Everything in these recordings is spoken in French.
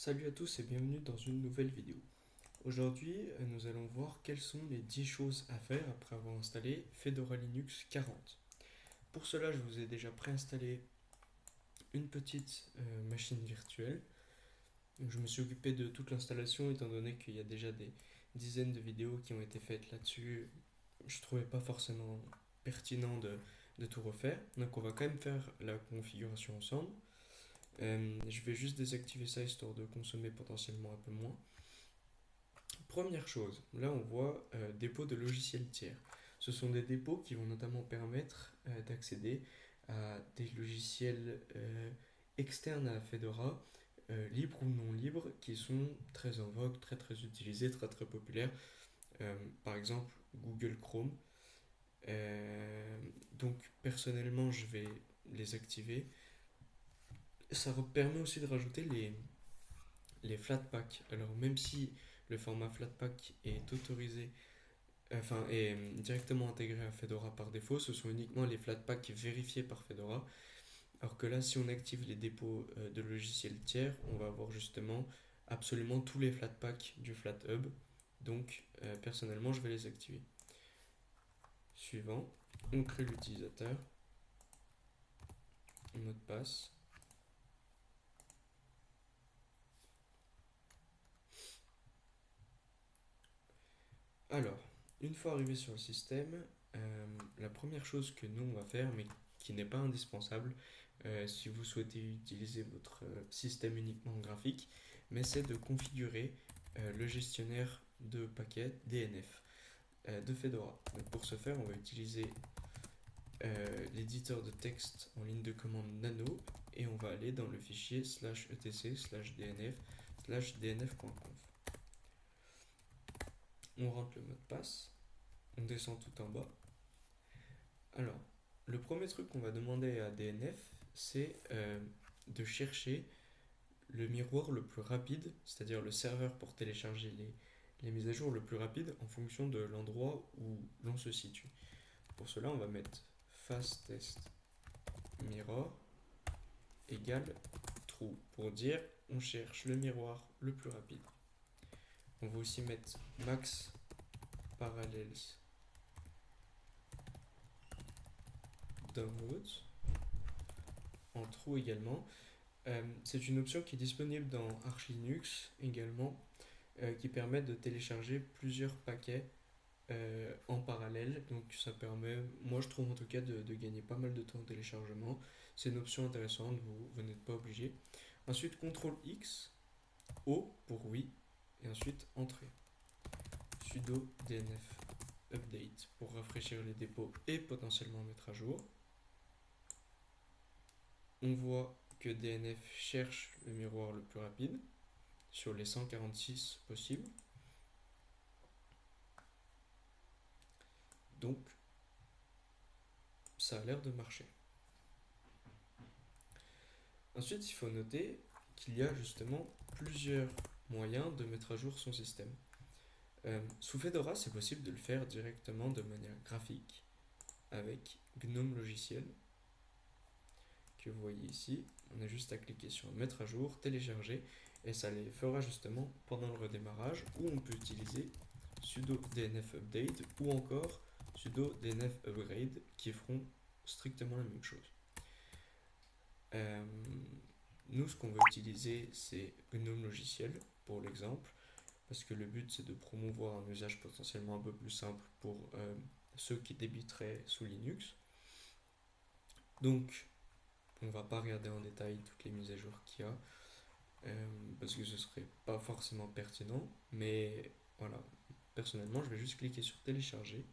Salut à tous et bienvenue dans une nouvelle vidéo. Aujourd'hui, nous allons voir quelles sont les 10 choses à faire après avoir installé Fedora Linux 40. Pour cela, je vous ai déjà préinstallé une petite machine virtuelle. Donc, je me suis occupé de toute l'installation étant donné qu'il y a déjà des dizaines de vidéos qui ont été faites là-dessus. Je ne trouvais pas forcément pertinent de tout refaire. Donc on va quand même faire la configuration ensemble. Je vais juste désactiver ça histoire de consommer potentiellement un peu moins. Première chose, là on voit dépôt de logiciels tiers. Ce sont des dépôts qui vont notamment permettre d'accéder à des logiciels externes à Fedora, libres ou non libres, qui sont très en vogue, très très utilisés, très très populaires. Par exemple Google Chrome. Donc personnellement je vais les activer. Ça permet aussi de rajouter les Flatpak. Alors même si le format Flatpak est autorisé, enfin est directement intégré à Fedora par défaut, ce sont uniquement les Flatpak vérifiés par Fedora. Alors que là, si on active les dépôts de logiciels tiers, on va avoir justement absolument tous les Flatpak du FlatHub. Donc personnellement, je vais les activer. Suivant, on crée l'utilisateur, mot de passe. Alors, une fois arrivé sur le système, la première chose que nous on va faire, mais qui n'est pas indispensable si vous souhaitez utiliser votre système uniquement graphique, mais c'est de configurer le gestionnaire de paquets DNF de Fedora. Donc pour ce faire, on va utiliser l'éditeur de texte en ligne de commande nano et on va aller dans le fichier /etc/dnf/dnf.conf. On rentre le mot de passe, on descend tout en bas. Alors, le premier truc qu'on va demander à DNF, c'est de chercher le miroir le plus rapide, c'est-à-dire le serveur pour télécharger les mises à jour le plus rapide en fonction de l'endroit où l'on se situe. Pour cela, on va mettre fastest mirror égale true pour dire on cherche le miroir le plus rapide. On va aussi mettre max parallels download en true également. C'est une option qui est disponible dans Arch Linux également, qui permet de télécharger plusieurs paquets en parallèle. Donc ça permet, moi je trouve en tout cas, de gagner pas mal de temps en téléchargement. C'est une option intéressante, vous n'êtes pas obligé. Ensuite, CTRL X, O pour oui, et ensuite entrée. Sudo DNF update pour rafraîchir les dépôts et potentiellement mettre à jour. On voit que DNF cherche le miroir le plus rapide sur les 146 possibles. Donc, ça a l'air de marcher. Ensuite, il faut noter qu'il y a justement plusieurs moyens de mettre à jour son système. Sous Fedora, c'est possible de le faire directement de manière graphique avec GNOME logiciel que vous voyez ici. On a juste à cliquer sur mettre à jour, télécharger et ça les fera justement pendant le redémarrage, ou on peut utiliser sudo dnf update ou encore sudo dnf upgrade qui feront strictement la même chose. Nous, ce qu'on va utiliser, c'est GNOME logiciel pour l'exemple, parce que le but c'est de promouvoir un usage potentiellement un peu plus simple pour ceux qui débuteraient sous Linux. Donc, on va pas regarder en détail toutes les mises à jour qu'il y a, parce que ce serait pas forcément pertinent, mais voilà, personnellement je vais juste cliquer sur télécharger.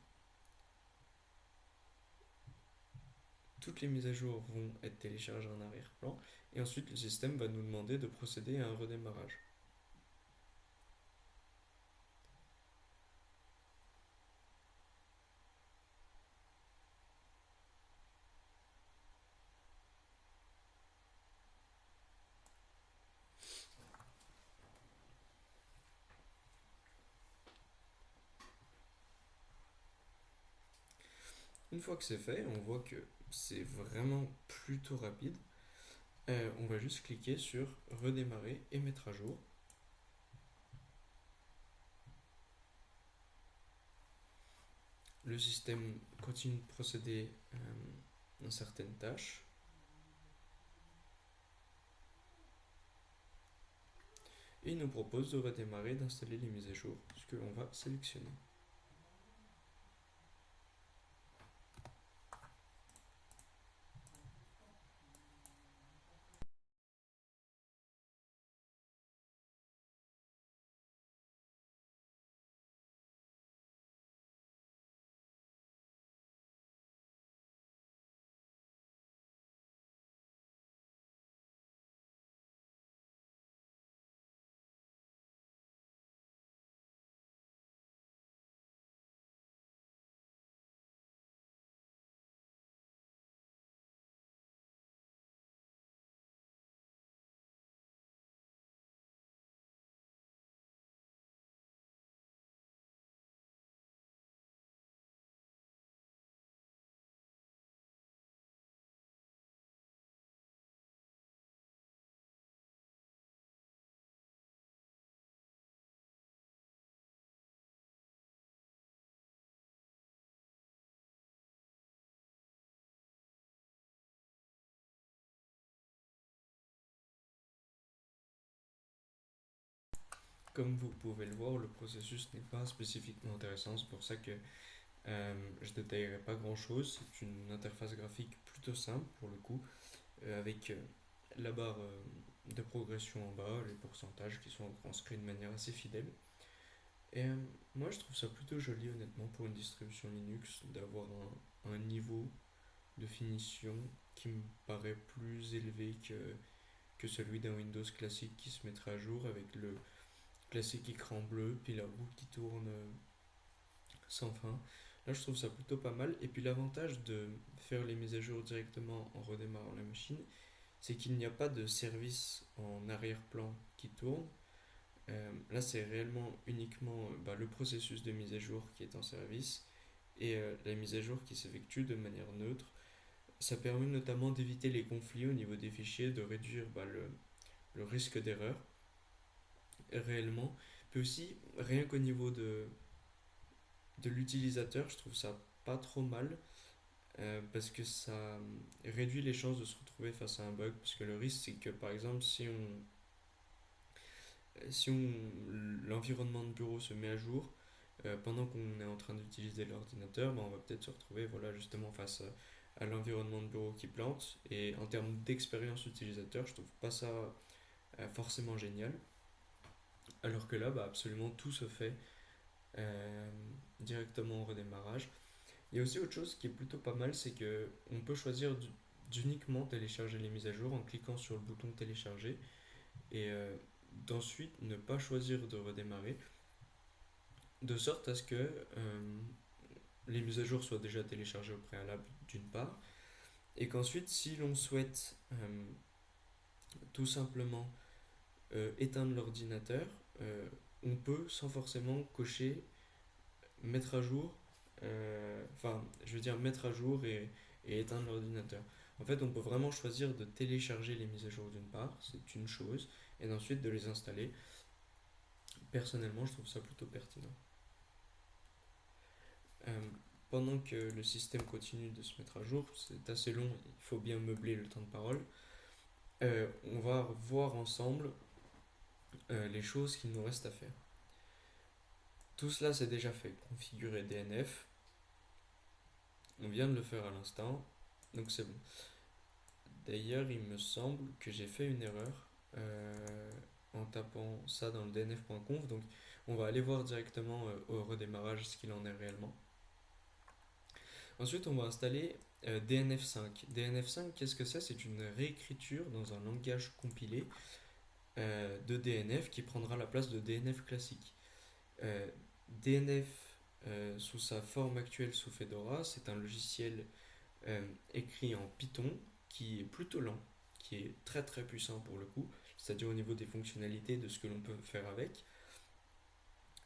Toutes les mises à jour vont être téléchargées en arrière-plan et ensuite le système va nous demander de procéder à un redémarrage. Une fois que c'est fait, on voit que c'est vraiment plutôt rapide. on va juste cliquer sur redémarrer et mettre à jour. Le système continue de procéder dans certaines tâches. Et il nous propose de redémarrer, d'installer les mises à jour, ce que l'on va sélectionner. Comme vous pouvez le voir, le processus n'est pas spécifiquement intéressant, c'est pour ça que je ne détaillerai pas grand chose. C'est une interface graphique plutôt simple pour le coup, avec la barre de progression en bas, les pourcentages qui sont transcrits de manière assez fidèle. Et moi je trouve ça plutôt joli honnêtement pour une distribution Linux d'avoir un niveau de finition qui me paraît plus élevé que celui d'un Windows classique qui se mettrait à jour avec le classique écran bleu, puis la roue qui tourne sans fin. Là, je trouve ça plutôt pas mal. Et puis l'avantage de faire les mises à jour directement en redémarrant la machine, c'est qu'il n'y a pas de service en arrière-plan qui tourne. Là, c'est réellement uniquement le processus de mise à jour qui est en service et la mise à jour qui s'effectue de manière neutre. Ça permet notamment d'éviter les conflits au niveau des fichiers, de réduire le risque d'erreur réellement. Puis aussi, rien qu'au niveau de l'utilisateur, je trouve ça pas trop mal parce que ça réduit les chances de se retrouver face à un bug. Parce que le risque, c'est que par exemple, si l'environnement de bureau se met à jour, pendant qu'on est en train d'utiliser l'ordinateur, on va peut-être se retrouver voilà, justement face à l'environnement de bureau qui plante. Et en termes d'expérience utilisateur, je trouve pas ça forcément génial. Alors que là, absolument tout se fait euh, directement au redémarrage. Il y a aussi autre chose qui est plutôt pas mal, c'est que on peut choisir d'uniquement télécharger les mises à jour en cliquant sur le bouton télécharger et d'ensuite ne pas choisir de redémarrer, de sorte à ce que les mises à jour soient déjà téléchargées au préalable d'une part, et qu'ensuite si l'on souhaite tout simplement éteindre l'ordinateur, on peut sans forcément cocher mettre à jour, je veux dire mettre à jour et éteindre l'ordinateur. En fait, on peut vraiment choisir de télécharger les mises à jour d'une part, c'est une chose, et ensuite de les installer. Personnellement, je trouve ça plutôt pertinent. Euh, Pendant que le système continue de se mettre à jour, c'est assez long, il faut bien meubler le temps de parole. On va voir ensemble les choses qu'il nous reste à faire. Tout cela c'est déjà fait. Configurer DNF, on vient de le faire à l'instant, donc c'est bon. D'ailleurs, il me semble que j'ai fait une erreur en tapant ça dans le dnf.conf, donc on va aller voir directement au redémarrage ce qu'il en est réellement. Ensuite, on va installer DNF5. DNF5, qu'est-ce que c'est? C'est une réécriture dans un langage compilé de DNF qui prendra la place de DNF classique. DNF sous sa forme actuelle sous Fedora, c'est un logiciel écrit en Python qui est plutôt lent, qui est très très puissant pour le coup, c'est-à-dire au niveau des fonctionnalités de ce que l'on peut faire avec,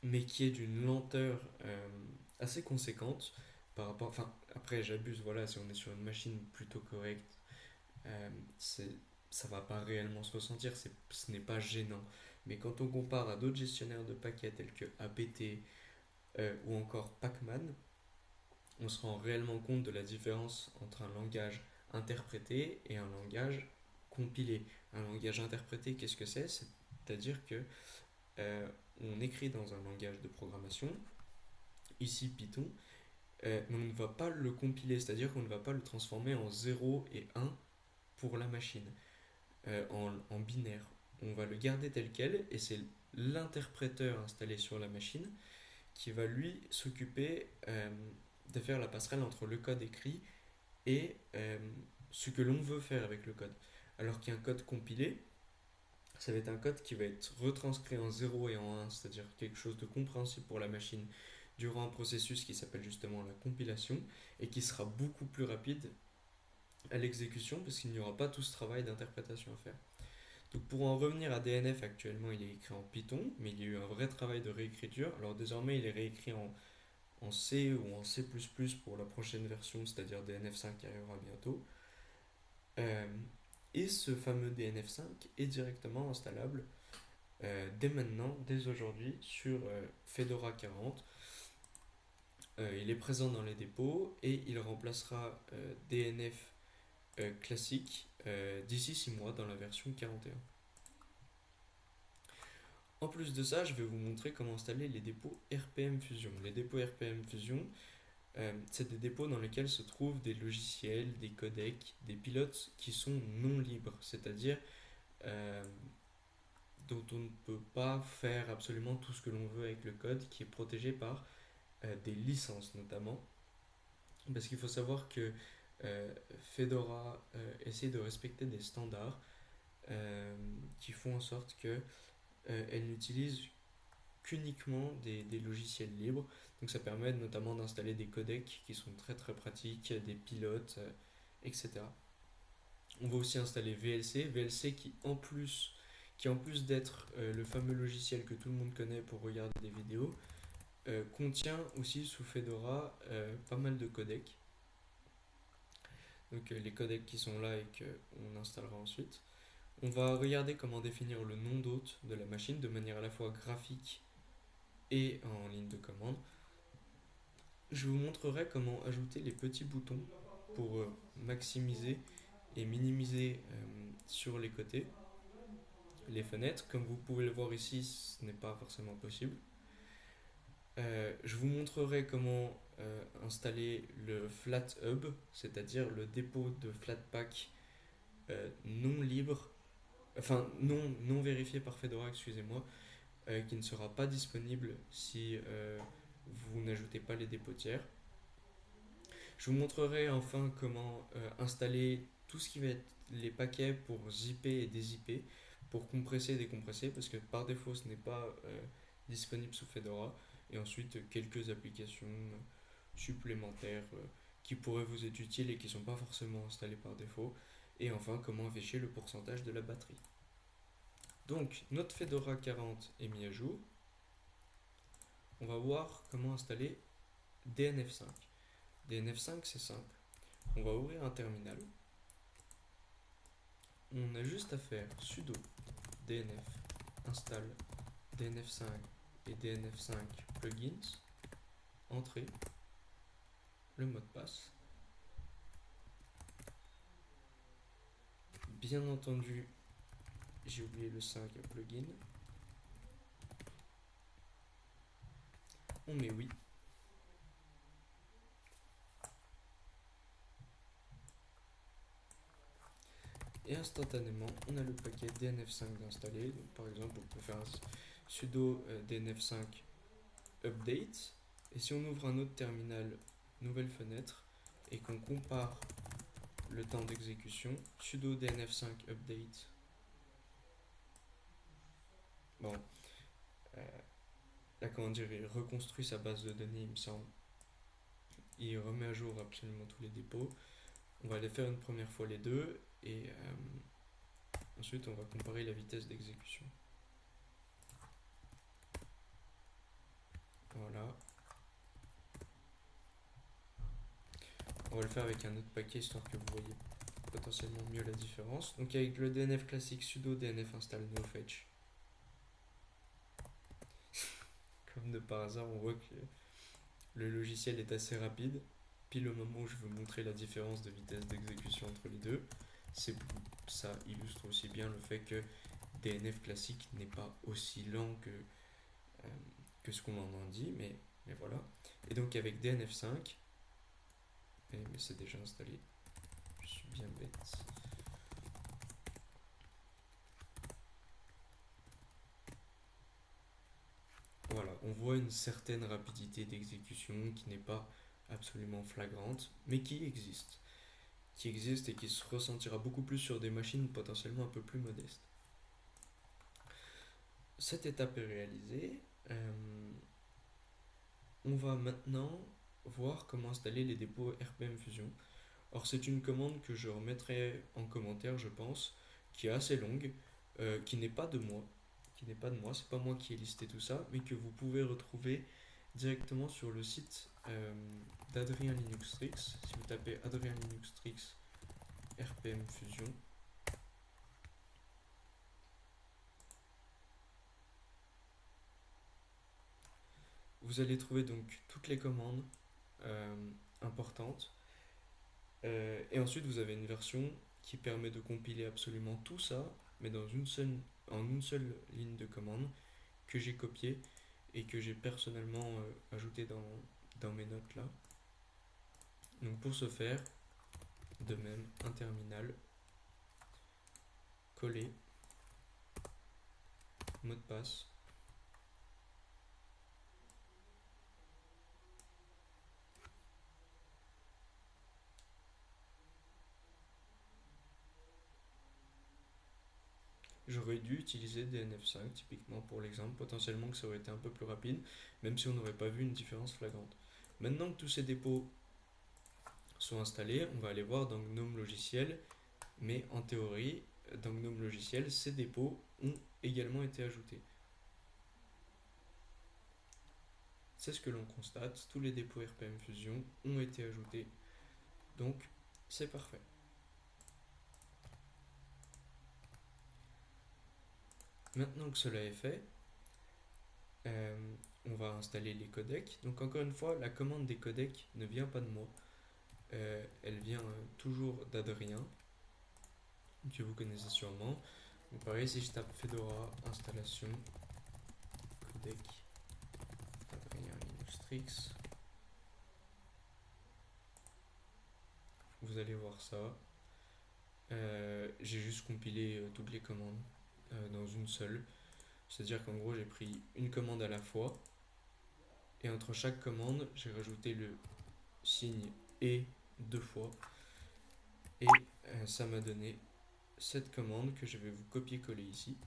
mais qui est d'une lenteur assez conséquente par rapport. Enfin, après j'abuse, voilà, si on est sur une machine plutôt correcte, c'est ça va pas réellement se ressentir, ce n'est pas gênant. Mais quand on compare à d'autres gestionnaires de paquets tels que APT ou encore Pacman, on se rend réellement compte de la différence entre un langage interprété et un langage compilé. Un langage interprété, qu'est-ce que c'est? C'est-à-dire que on écrit dans un langage de programmation, ici Python, mais on ne va pas le compiler, c'est-à-dire qu'on ne va pas le transformer en 0 et 1 pour la machine, en binaire. On va le garder tel quel, et c'est l'interpréteur installé sur la machine qui va lui s'occuper de faire la passerelle entre le code écrit et ce que l'on veut faire avec le code. Alors qu'un code compilé, ça va être un code qui va être retranscrit en 0 et en 1, c'est-à-dire quelque chose de compréhensible pour la machine durant un processus qui s'appelle justement la compilation et qui sera beaucoup plus rapide à l'exécution parce qu'il n'y aura pas tout ce travail d'interprétation à faire. Donc pour en revenir à DNF, actuellement il est écrit en Python, mais il y a eu un vrai travail de réécriture. Alors désormais il est réécrit en C ou en C++ pour la prochaine version, c'est-à-dire DNF5 qui arrivera bientôt. Et ce fameux DNF5 est directement installable dès maintenant, dès aujourd'hui, sur Fedora 40. Il est présent dans les dépôts et il remplacera DNF classique d'ici 6 mois dans la version 41. En plus de ça, je vais vous montrer comment installer les dépôts RPM Fusion. Les dépôts RPM Fusion, c'est des dépôts dans lesquels se trouvent des logiciels, des codecs, des pilotes qui sont non libres, c'est-à-dire dont on ne peut pas faire absolument tout ce que l'on veut avec le code, qui est protégé par des licences notamment. Parce qu'il faut savoir que Fedora essaie de respecter des standards qui font en sorte que elle n'utilise qu'uniquement des logiciels libres. Donc ça permet notamment d'installer des codecs qui sont très très pratiques, des pilotes, etc. On va aussi installer VLC qui en plus d'être le fameux logiciel que tout le monde connaît pour regarder des vidéos, contient aussi sous Fedora pas mal de codecs. Donc les codecs qui sont là et qu'on installera ensuite. On va regarder comment définir le nom d'hôte de la machine de manière à la fois graphique et en ligne de commande. Je vous montrerai comment ajouter les petits boutons pour maximiser et minimiser sur les côtés les fenêtres. Comme vous pouvez le voir ici, ce n'est pas forcément possible. Je vous montrerai comment installer le Flat Hub, c'est-à-dire le dépôt de Flatpak non libre, enfin non vérifié par Fedora, excusez-moi, qui ne sera pas disponible si vous n'ajoutez pas les dépôts tiers. Je vous montrerai enfin comment installer tout ce qui va être les paquets pour zipper et dézipper, pour compresser et décompresser, parce que par défaut ce n'est pas disponible sous Fedora. Et ensuite quelques applications supplémentaires qui pourraient vous être utiles et qui ne sont pas forcément installées par défaut. Et enfin comment afficher le pourcentage de la batterie. Donc notre Fedora 40 est mis à jour. On va voir comment installer DNF5. DNF5 c'est simple. On va ouvrir un terminal. On a juste à faire sudo dnf install dnf5 et dnf5 plugins, entrer le mot de passe. Bien entendu, j'ai oublié le 5 plugin. On met oui. Et instantanément, on a le paquet DNF5 d'installer. Donc, par exemple, on peut faire un sudo DNF5 update. Et si on ouvre un autre terminal, nouvelle fenêtre, et qu'on compare le temps d'exécution, sudo DNF5 update. Bon, là, comment dire, il reconstruit sa base de données, il me semble. Il remet à jour absolument tous les dépôts. On va aller faire une première fois les deux et ensuite on va comparer la vitesse d'exécution. Voilà. On va le faire avec un autre paquet histoire que vous voyez potentiellement mieux la différence. Donc avec le DNF classique sudo dnf install nofetch, comme de par hasard, on voit que le logiciel est assez rapide. Pile au moment où je veux montrer la différence de vitesse d'exécution entre les deux, ça illustre aussi bien le fait que DNF classique n'est pas aussi lent que ce qu'on en dit, mais voilà. Et donc avec DNF5, mais c'est déjà installé, je suis bien bête. Voilà, on voit une certaine rapidité d'exécution qui n'est pas absolument flagrante, mais qui existe. Qui existe et qui se ressentira beaucoup plus sur des machines potentiellement un peu plus modestes. Cette étape est réalisée. On va maintenant voir comment installer les dépôts RPM Fusion. Or, c'est une commande que je remettrai en commentaire, je pense, qui est assez longue, qui n'est pas de moi. C'est pas moi qui ai listé tout ça, mais que vous pouvez retrouver directement sur le site d'Adrien Linuxtrix. Si vous tapez Adrien Linuxtrix RPM Fusion, vous allez trouver donc toutes les commandes importantes. Et ensuite, vous avez une version qui permet de compiler absolument tout ça, mais en une seule ligne de commande que j'ai copiée et que j'ai personnellement ajouté dans mes notes là. Donc pour ce faire, de même, un terminal, coller, mot de passe, j'aurais dû utiliser DNF5 typiquement pour l'exemple, potentiellement que ça aurait été un peu plus rapide, même si on n'aurait pas vu une différence flagrante. Maintenant que tous ces dépôts sont installés, on va aller voir dans GNOME Logiciel, mais en théorie, dans GNOME Logiciel, ces dépôts ont également été ajoutés. C'est ce que l'on constate, tous les dépôts RPM Fusion ont été ajoutés, donc c'est parfait. Maintenant que cela est fait, on va installer les codecs. Donc encore une fois, la commande des codecs ne vient pas de moi, elle vient toujours d'Adrien, que vous connaissez sûrement. Donc pareil, si je tape Fedora installation codec Adrien Linuxtrix, vous allez voir ça. J'ai juste compilé toutes les commandes dans une seule. C'est-à-dire qu'en gros, j'ai pris une commande à la fois. Et entre chaque commande, j'ai rajouté le signe et deux fois. Et ça m'a donné cette commande que je vais vous copier-coller ici.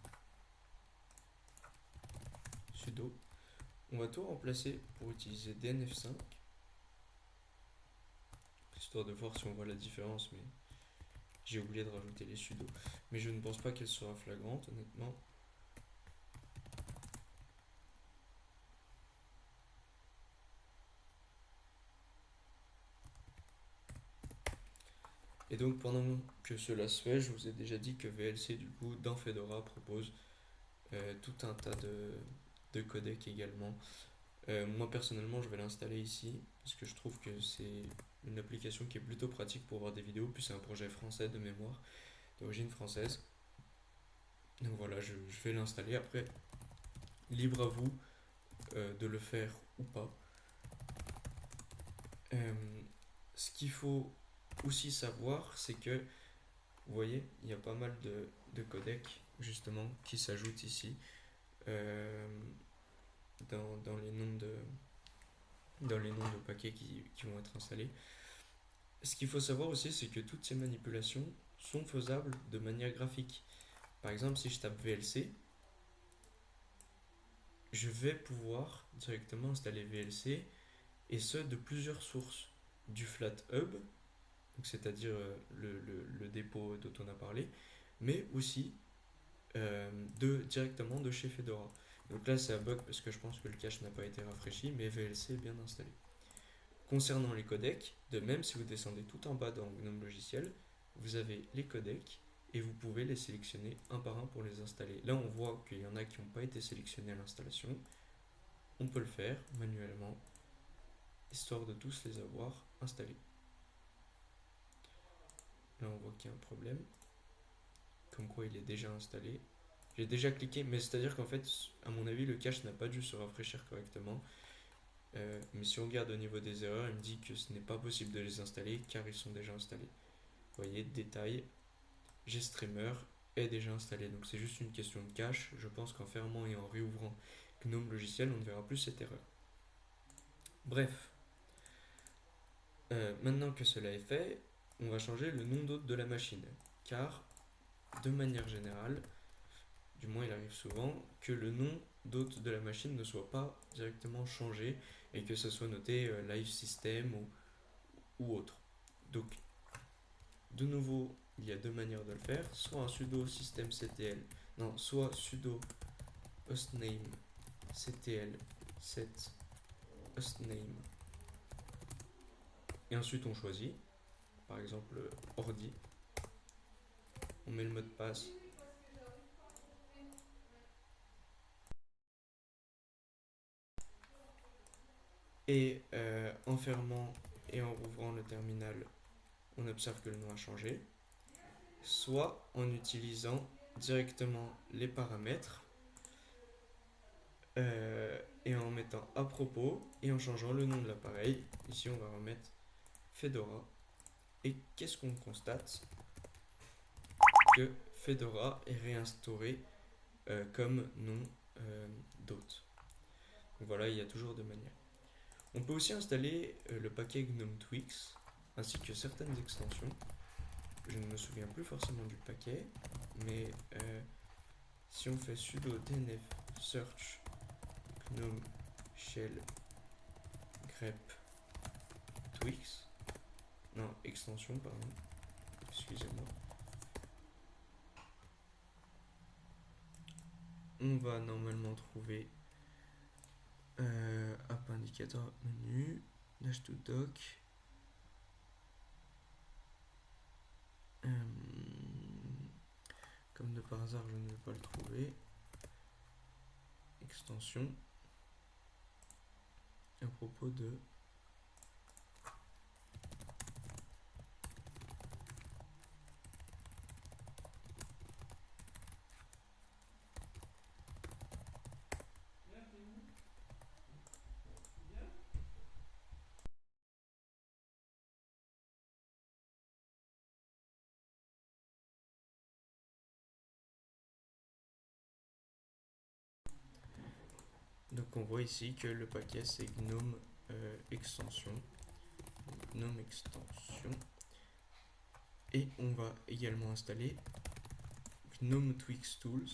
Sudo. On va tout remplacer pour utiliser DNF5. Histoire de voir si on voit la différence, mais j'ai oublié de rajouter les sudo. Mais je ne pense pas qu'elle sera flagrante, honnêtement. Et donc pendant que cela se fait, je vous ai déjà dit que VLC du coup dans Fedora propose tout un tas de codecs également. Moi personnellement je vais l'installer ici parce que je trouve que c'est une application qui est plutôt pratique pour voir des vidéos, puis c'est un projet français de mémoire, d'origine française. Donc voilà, je vais l'installer. Après, libre à vous de le faire ou pas. Ce qu'il faut aussi savoir, c'est que vous voyez, il y a pas mal de codecs justement qui s'ajoutent ici dans les noms de paquets qui vont être installés. Ce qu'il faut savoir aussi, c'est que toutes ces manipulations sont faisables de manière graphique. Par exemple, si je tape VLC, je vais pouvoir directement installer VLC, et ce de plusieurs sources. Du FlatHub, c'est-à-dire le dépôt dont on a parlé, mais aussi directement de chez Fedora. Donc là c'est un bug parce que je pense que le cache n'a pas été rafraîchi, mais VLC est bien installé. Concernant les codecs, de même si vous descendez tout en bas dans GNOME Logiciel, vous avez les codecs et vous pouvez les sélectionner un par un pour les installer. Là, on voit qu'il y en a qui n'ont pas été sélectionnés à l'installation. On peut le faire manuellement, histoire de tous les avoir installés. Là, on voit qu'il y a un problème, comme quoi il est déjà installé. J'ai déjà cliqué, mais c'est-à-dire qu'en fait, à mon avis, le cache n'a pas dû se rafraîchir correctement. Mais si on regarde au niveau des erreurs, il me dit que ce n'est pas possible de les installer car ils sont déjà installés. Vous voyez, détail, GStreamer est déjà installé. Donc c'est juste une question de cache. Je pense qu'en fermant et en réouvrant GNOME logiciel, on ne verra plus cette erreur. Bref, maintenant que cela est fait, on va changer le nom d'hôte de la machine. Car, de manière générale, du moins il arrive souvent, que le nom d'hôte de la machine ne soit pas directement changé et que ça soit noté Live System ou autre. Donc, de nouveau, il y a deux manières de le faire, soit un sudo systemctl, non, soit sudo hostname ctl set hostname, et ensuite on choisit, par exemple ordi, on met le mot de passe, et en fermant et en rouvrant le terminal, on observe que le nom a changé, soit en utilisant directement les paramètres et en mettant à propos et en changeant le nom de l'appareil. Ici on va remettre Fedora, et qu'est-ce qu'on constate? Que Fedora est réinstauré comme nom d'hôte. Donc voilà, il y a toujours deux manières. On peut aussi installer le paquet GNOME Tweaks ainsi que certaines extensions. Je ne me souviens plus forcément du paquet, mais si on fait sudo dnf search gnome shell grep tweaks, non, extension, pardon, excusez-moi, on va normalement trouver app indicator menu, dash to doc, comme de par hasard je ne vais pas le trouver, extension, à propos de donc on voit ici que le paquet c'est GNOME extension, GNOME extension, et on va également installer GNOME Tweaks Tools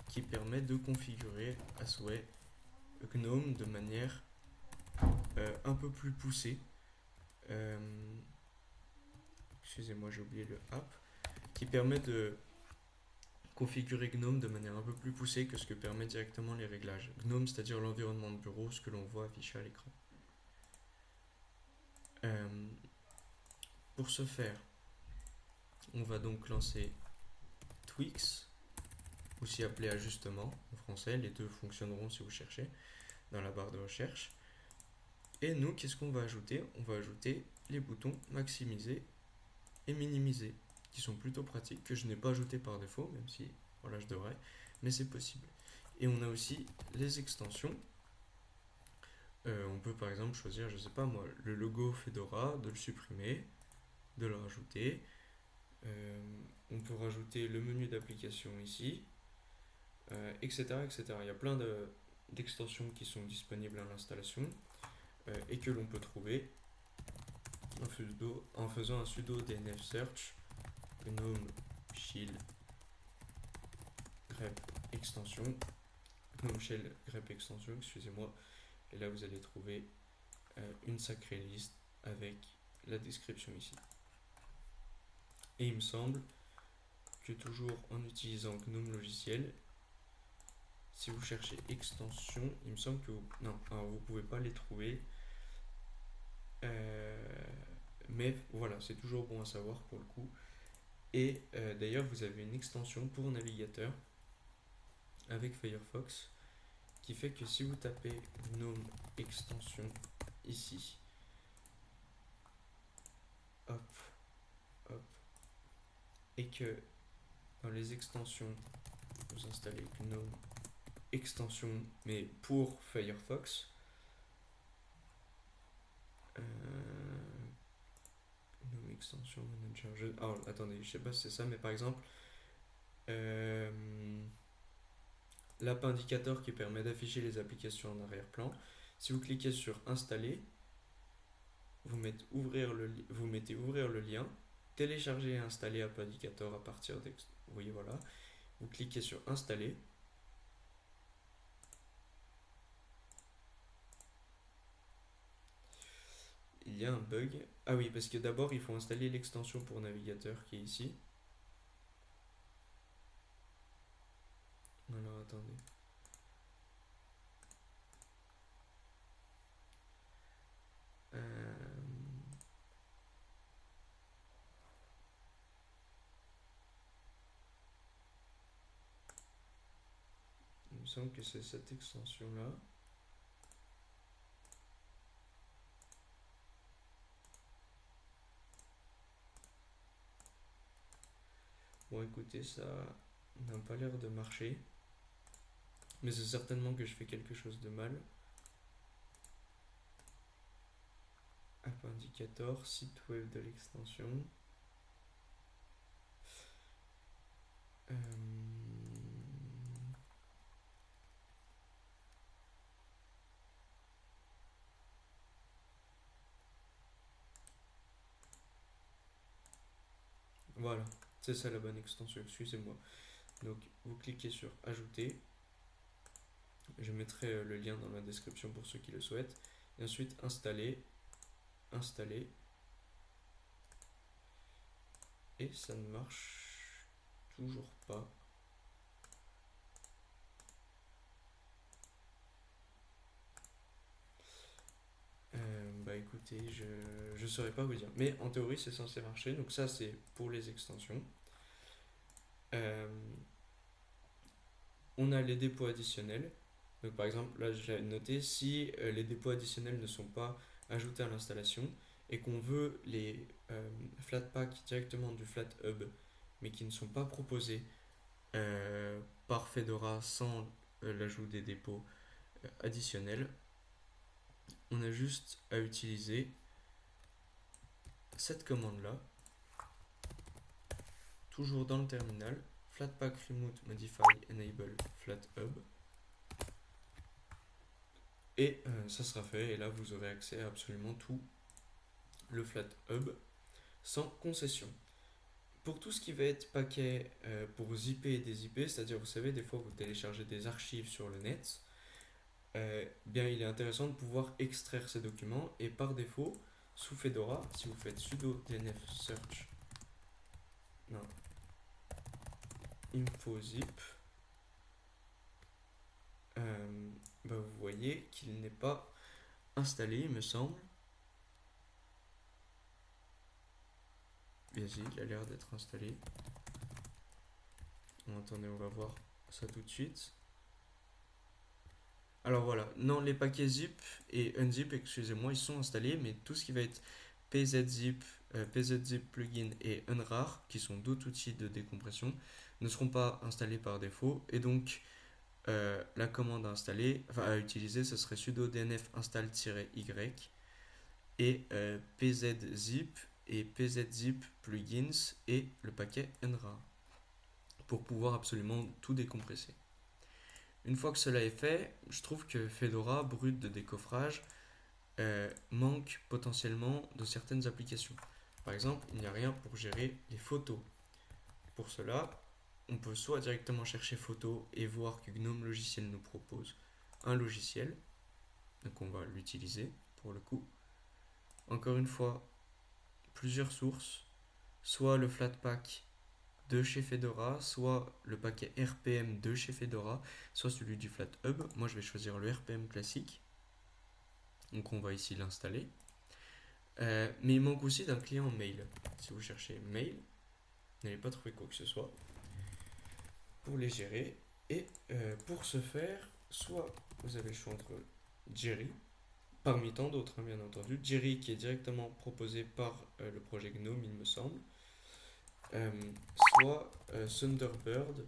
qui permet de configurer à souhait GNOME de manière un peu plus poussée. Excusez-moi, j'ai oublié le app, qui permet de configurer GNOME de manière un peu plus poussée que ce que permet directement les réglages. GNOME, c'est-à-dire l'environnement de bureau, ce que l'on voit affiché à l'écran. Pour ce faire, on va donc lancer Tweaks, aussi appelé ajustement en français, les deux fonctionneront si vous cherchez dans la barre de recherche. Et nous, qu'est-ce qu'on va ajouter? On va ajouter les boutons maximiser et minimiser, qui sont plutôt pratiques, que je n'ai pas ajouté par défaut, même si voilà, je devrais, mais c'est possible. Et on a aussi les extensions. On peut par exemple choisir, je sais pas moi, le logo Fedora, de le supprimer, de le rajouter. On peut rajouter le menu d'application ici, etc., etc. Il y a plein d'extensions qui sont disponibles à l'installation et que l'on peut trouver en faisant un sudo dnf search gnome shell grep extension, gnome shell grep extension, excusez-moi, et là vous allez trouver une sacrée liste avec la description ici. Et il me semble que toujours en utilisant GNOME logiciel, si vous cherchez extension, il me semble que vous pouvez pas les trouver. Mais voilà, c'est toujours bon à savoir pour le coup. Et d'ailleurs, vous avez une extension pour navigateur avec Firefox qui fait que si vous tapez GNOME extension ici, hop, hop, et que dans les extensions, vous installez GNOME extension, mais pour Firefox, GNOME extension manager. Oh, attendez, je sais pas si c'est ça, mais par exemple, l'app indicateur qui permet d'afficher les applications en arrière-plan. Si vous cliquez sur installer, vous mettez ouvrir le lien, télécharger et installer app indicator à partir d'ex. Vous voyez, voilà. Vous cliquez sur installer. Il y a un bug. Ah oui, parce que d'abord il faut installer l'extension pour navigateur qui est ici. Alors attendez. Il me semble que c'est cette extension là. Bon écoutez, ça n'a pas l'air de marcher. Mais c'est certainement que je fais quelque chose de mal. App indicator, site web de l'extension. Voilà, c'est ça la bonne extension, excusez-moi. Donc vous cliquez sur ajouter. Je mettrai le lien dans la description pour ceux qui le souhaitent. Et ensuite installer, installer. Et ça ne marche toujours pas. Bah écoutez, je saurais pas vous dire. Mais en théorie, c'est censé marcher. Donc ça, c'est pour les extensions. On a les dépôts additionnels. Donc par exemple, là, j'ai noté si les dépôts additionnels ne sont pas ajoutés à l'installation et qu'on veut les Flatpak directement du FlatHub, mais qui ne sont pas proposés par Fedora sans l'ajout des dépôts additionnels, on a juste à utiliser cette commande-là, toujours dans le terminal, Flatpak remote modify enable FlatHub. Et ça sera fait, et là vous aurez accès à absolument tout le FlatHub sans concession. Pour tout ce qui va être paquet pour zipper et dézipper, c'est-à-dire vous savez, des fois vous téléchargez des archives sur le net, bien il est intéressant de pouvoir extraire ces documents, et par défaut, sous Fedora, si vous faites sudo dnf search info-zip, bah vous voyez qu'il n'est pas installé, il me semble. Bien si, il a l'air d'être installé. Attendez, on va voir ça tout de suite. Alors voilà, non, les paquets zip et unzip, excusez-moi, ils sont installés, mais tout ce qui va être pzip, pzip plugin et unrar, qui sont d'autres outils de décompression, ne seront pas installés par défaut, et donc la commande à installer, enfin à utiliser, ce serait sudo dnf install-y et pzip et pzip plugins et le paquet unrar pour pouvoir absolument tout décompresser. Une fois que cela est fait, je trouve que Fedora, brut de décoffrage, manque potentiellement de certaines applications. Par exemple, il n'y a rien pour gérer les photos. Pour cela, on peut soit directement chercher photos et voir que GNOME Logiciel nous propose un logiciel, donc on va l'utiliser pour le coup. Encore une fois, plusieurs sources, soit le Flatpak de chez Fedora, soit le paquet RPM de chez Fedora, soit celui du FlatHub. Moi je vais choisir le RPM classique, donc on va ici l'installer. Mais il manque aussi d'un client mail. Si vous cherchez mail, n'allez pas trouver quoi que ce soit pour les gérer. Et pour ce faire, soit vous avez le choix entre Jerry, parmi tant d'autres, hein, bien entendu. Jerry qui est directement proposé par le projet GNOME, il me semble. Euh, soit Thunderbird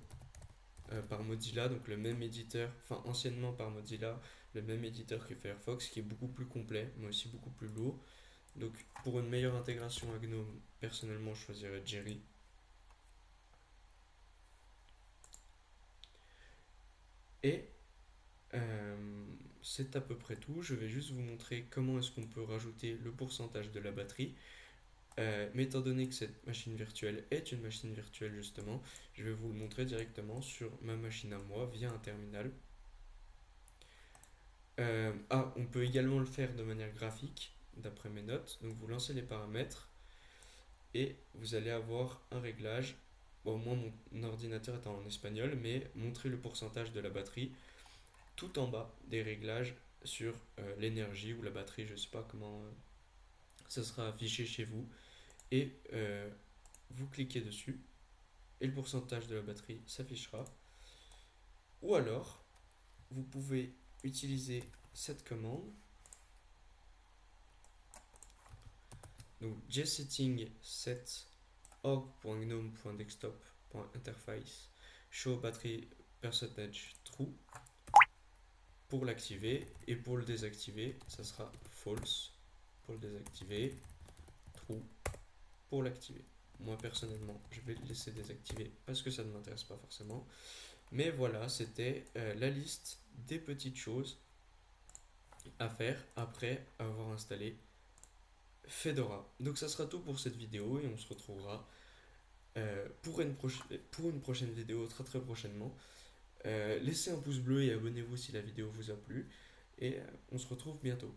par Mozilla, donc le même éditeur, enfin anciennement par Mozilla, le même éditeur que Firefox, qui est beaucoup plus complet, mais aussi beaucoup plus lourd. Donc pour une meilleure intégration à GNOME, personnellement je choisirais Jerry. Et c'est à peu près tout. Je vais juste vous montrer comment est-ce qu'on peut rajouter le pourcentage de la batterie. Mais étant donné que cette machine virtuelle est une machine virtuelle justement, je vais vous le montrer directement sur ma machine à moi via un terminal. On peut également le faire de manière graphique, d'après mes notes. Donc vous lancez les paramètres et vous allez avoir un réglage. Bon, moi mon ordinateur est en espagnol, mais montrer le pourcentage de la batterie tout en bas des réglages sur l'énergie ou la batterie, je ne sais pas comment ça sera affiché chez vous. Et vous cliquez dessus et le pourcentage de la batterie s'affichera. Ou alors, vous pouvez utiliser cette commande. Donc gsetting set org.gnome.desktop.interface show battery percentage true pour l'activer, et pour le désactiver ça sera false pour le désactiver, true pour l'activer. Moi personnellement je vais le laisser désactiver parce que ça ne m'intéresse pas forcément, mais voilà, c'était la liste des petites choses à faire après avoir installé Fedora. Donc ça sera tout pour cette vidéo et on se retrouvera pour une prochaine vidéo très très prochainement. Laissez un pouce bleu et abonnez-vous si la vidéo vous a plu et on se retrouve bientôt.